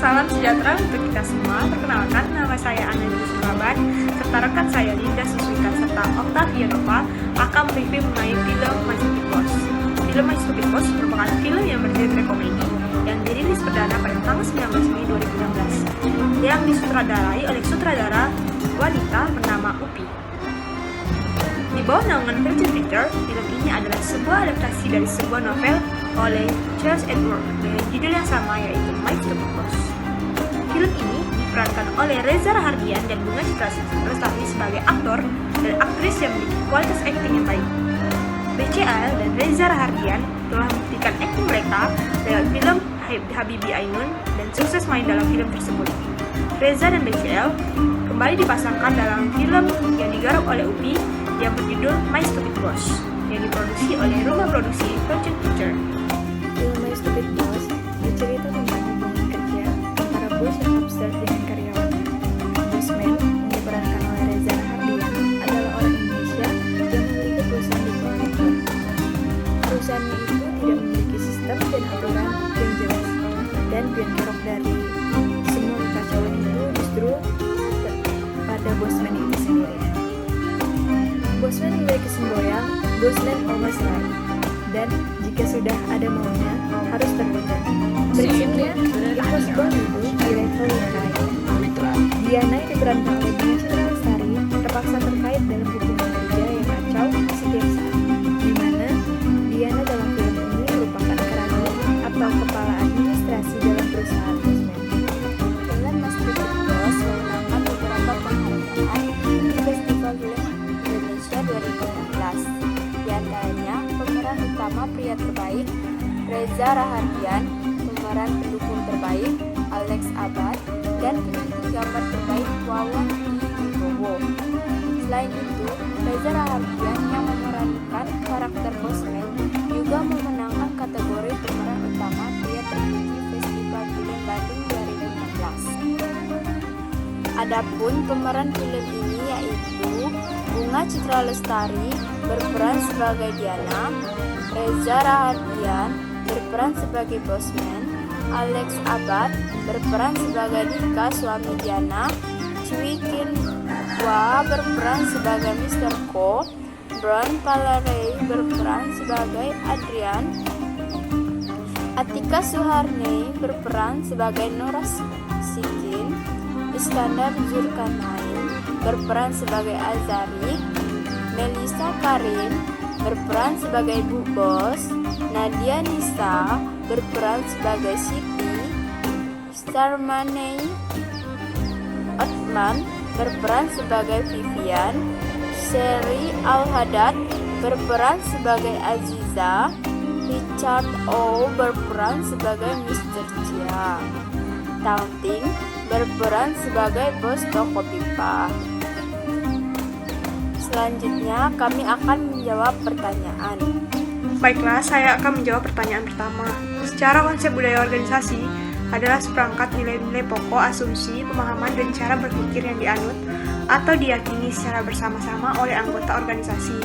Salam sejahtera untuk kita semua. Perkenalkan, nama saya Ananda Suraban, serta rekan saya Linda Suswika serta Octavia Nova akan mereview mengenai film My Stupid Boss. Film My Stupid Boss merupakan film yang bergenre komedi yang dirilis perdana pada tanggal 19 Mei 2016 yang disutradarai oleh sutradara wanita bernama Upi. Di bawah naungan Virgin Pictures, film ini adalah sebuah adaptasi dari sebuah novel oleh Charles Edward dengan judul yang sama yaitu My Stupid Boss. Film ini diperankan oleh Reza Rahardian dan Bunga Citra Lestari sebagai aktor dan aktris yang memiliki kualitas akting yang baik. BCL dan Reza Rahardian telah membuktikan akting mereka dalam film Habibi Ainun dan sukses main dalam film tersebut. Reza dan BCL kembali dipasangkan dalam film yang digarap oleh Upi yang berjudul My Stupid Boss yang diproduksi oleh rumah produksi Virgin Pictures. Film My Stupid Boss bercerita tentang hubungan kerja antara bos yang absurd dengan karyawannya. Bosman yang diperankan oleh Reza Rahardian adalah orang Indonesia yang memiliki perusahaan di Kuala Lumpur. Perusahaannya itu tidak memiliki sistem dan aturan yang jelas, dan biang kerok dari semua kekacauan itu justru pada Bosman itu sendiri. Bosman memiliki semboyan Bosman almost right, dan jika sudah ada maunya harus terwujud. Prinsipnya, impossible itu di level yang lain. Diana yang diperankan oleh Bunga Citra Lestari terpaksa terkait dalam hubungan kerja yang kacau setiap saat, di mana Diana dalam film ini merupakan kerani atau kepala administrasi dalam perusahaan Bosman. Film My Stupid Boss memenangkan beberapa penghargaan di Festival Film Indonesia 2016. Di antaranya pemeran utama pria terbaik Reza Rahardian, pemeran pendukung terbaik Alex Abad, dan penyunting gambar terbaik Wawan Wibowo. Selain itu, Reza Rahardian yang memerankan karakter Bosman juga memenangkan kategori pemeran utama pria terpuji Festival Film Bandung 2016. Adapun pemeran film ini yaitu Bunga Citra Lestari berperan sebagai Diana, Reza Rahardian berperan sebagai Bosman, Alex Abad berperan sebagai Dika suami Diana, Cui Kin Hwa berperan sebagai Mr. Ko, Brown Palarei berperan sebagai Adrian, Atika Suharni berperan sebagai Nora Sikin, Iskandar Zulkarnain berperan sebagai Azari, Melissa Karim berperan sebagai Bu Bos, Nadia Nisa berperan sebagai Siti, Starmanei Otman berperan sebagai Vivian, Sherry Al-Hadad berperan sebagai Aziza, Richard O berperan sebagai Mr. Chia, Taunting berperan sebagai bos toko pipa. Selanjutnya kami akan menjawab pertanyaan. Baiklah, saya akan menjawab pertanyaan pertama. Secara konsep budaya organisasi adalah seperangkat nilai-nilai pokok, asumsi, pemahaman, dan cara berpikir yang dianut atau diyakini secara bersama-sama oleh anggota organisasi.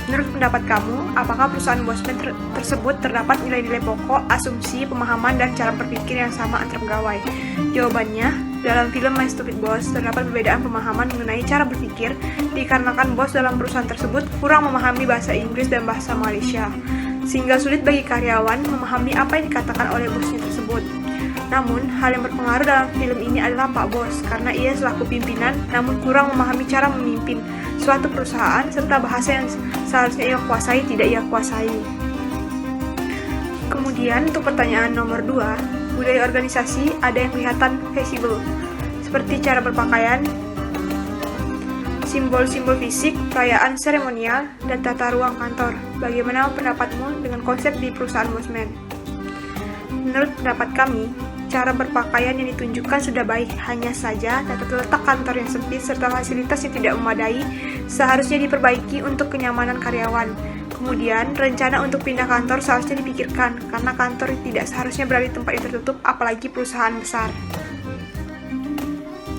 Menurut pendapat kamu, apakah perusahaan Bosman tersebut terdapat nilai-nilai pokok, asumsi, pemahaman, dan cara berpikir yang sama antar pegawai? Jawabannya, dalam film My Stupid Boss terdapat perbedaan pemahaman mengenai cara berpikir dikarenakan bos dalam perusahaan tersebut kurang memahami bahasa Inggris dan bahasa Malaysia, sehingga sulit bagi karyawan memahami apa yang dikatakan oleh bosnya tersebut. Namun, hal yang berpengaruh dalam film ini adalah Pak Bos, karena ia selaku pimpinan namun kurang memahami cara memimpin suatu perusahaan serta bahasa yang seharusnya ia kuasai tidak ia kuasai. Kemudian, untuk pertanyaan nomor 2, budaya organisasi ada yang kelihatan visible, seperti cara berpakaian, simbol-simbol fisik, perayaan seremonial, dan tata ruang kantor. Bagaimana pendapatmu dengan konsep di perusahaan Bosman? Menurut pendapat kami, cara berpakaian yang ditunjukkan sudah baik, hanya saja tata letak kantor yang sempit serta fasilitas yang tidak memadai seharusnya diperbaiki untuk kenyamanan karyawan. Kemudian, rencana untuk pindah kantor seharusnya dipikirkan, karena kantor tidak seharusnya berada di tempat yang tertutup, apalagi perusahaan besar.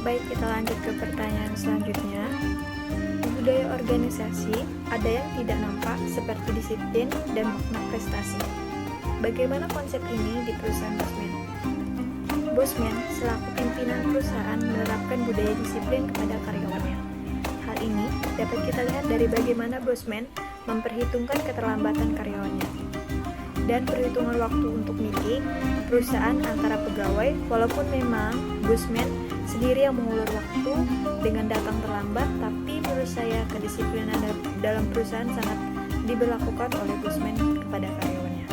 Baik, kita lanjut ke pertanyaan selanjutnya. Di budaya organisasi, ada yang tidak nampak seperti disiplin dan makna prestasi. Bagaimana konsep ini di perusahaan Bosman? Bosman selaku pimpinan perusahaan menerapkan budaya disiplin kepada karyawannya. Hal ini dapat kita lihat dari bagaimana Bosman memperhitungkan keterlambatan karyawannya. Dan perhitungan waktu untuk meeting perusahaan antara pegawai, walaupun memang Bosman sendiri yang mengulur waktu dengan datang terlambat, tapi menurut saya kedisiplinan dalam perusahaan sangat diberlakukan oleh Bosman kepada karyawannya.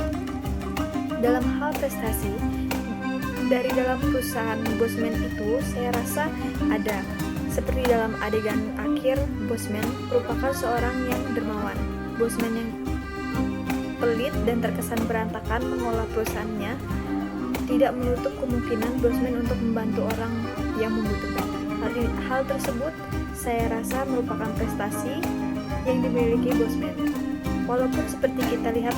Dalam hal prestasi, dari dalam perusahaan Bosman itu saya rasa ada seperti dalam adegan akhir, Bosman merupakan seorang yang dermawan. Bosman yang pelit dan terkesan berantakan mengolah perusahaannya tidak menutup kemungkinan Bosman untuk membantu orang yang membutuhkan. Hal tersebut saya rasa merupakan prestasi yang dimiliki Bosman. Walaupun seperti kita lihat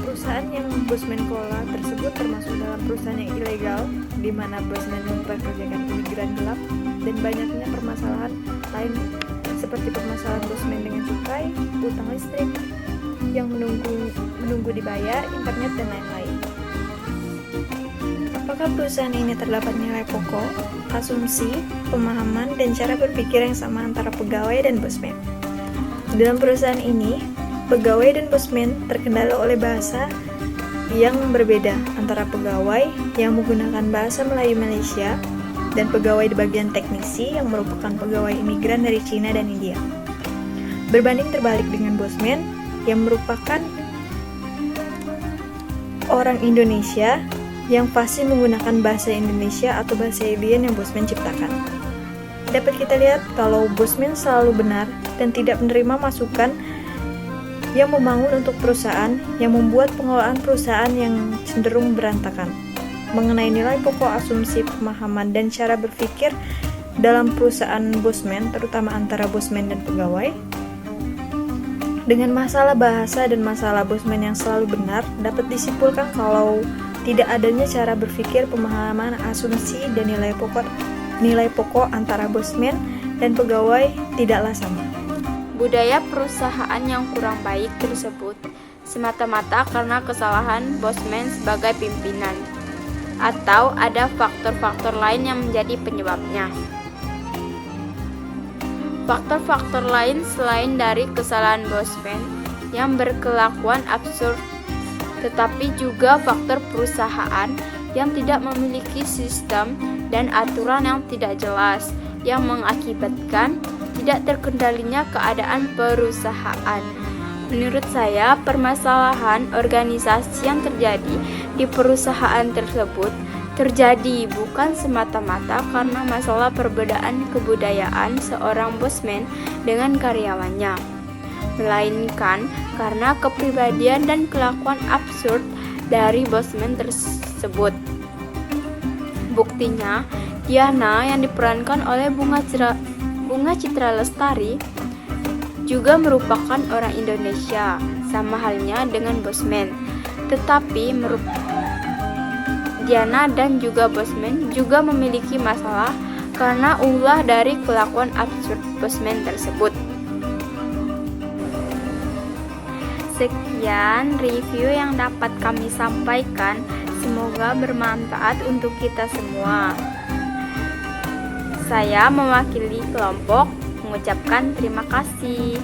perusahaan yang Bosman kelola tersebut termasuk dalam perusahaan yang ilegal, di mana Bosman mempekerjakan imigran gelap dan banyaknya permasalahan lain seperti permasalahan Bosman dengan cukai, utang listrik yang menunggu dibayar, internet dan lain-lain. Apakah perusahaan ini terdapat nilai pokok, asumsi, pemahaman, dan cara berpikir yang sama antara pegawai dan Bosman? Dalam perusahaan ini, pegawai dan Bosman terkendala oleh bahasa yang berbeda antara pegawai yang menggunakan bahasa Melayu Malaysia dan pegawai di bagian teknisi yang merupakan pegawai imigran dari Cina dan India. Berbanding terbalik dengan Bosman yang merupakan orang Indonesia yang fasih menggunakan bahasa Indonesia atau bahasa alien yang Bosman ciptakan. Dapat kita lihat kalau Bosman selalu benar dan tidak menerima masukan yang membangun untuk perusahaan yang membuat pengelolaan perusahaan yang cenderung berantakan. Mengenai nilai pokok, asumsi, pemahaman, dan cara berpikir dalam perusahaan Bosman, terutama antara Bosman dan pegawai, dengan masalah bahasa dan masalah Bosman yang selalu benar, dapat disimpulkan kalau tidak adanya cara berpikir, pemahaman, asumsi, dan nilai pokok antara Bosman dan pegawai tidaklah sama. Budaya perusahaan yang kurang baik tersebut semata-mata karena kesalahan Bosman sebagai pimpinan, atau ada faktor-faktor lain yang menjadi penyebabnya. Faktor-faktor lain selain dari kesalahan Bosman yang berkelakuan absurd, tetapi juga faktor perusahaan yang tidak memiliki sistem dan aturan yang tidak jelas, yang mengakibatkan tidak terkendalinya keadaan perusahaan. Menurut saya, permasalahan organisasi yang terjadi di perusahaan tersebut terjadi bukan semata-mata karena masalah perbedaan kebudayaan seorang Bosman dengan karyawannya, melainkan karena kepribadian dan kelakuan absurd dari Bosman tersebut. Buktinya, Diana yang diperankan oleh Bunga Citra Lestari juga merupakan orang Indonesia, sama halnya dengan Bosman. Tetapi Diana dan juga Bosman juga memiliki masalah karena ulah dari kelakuan absurd Bosman tersebut. Sekian review yang dapat kami sampaikan, semoga bermanfaat untuk kita semua. Saya mewakili kelompok mengucapkan terima kasih.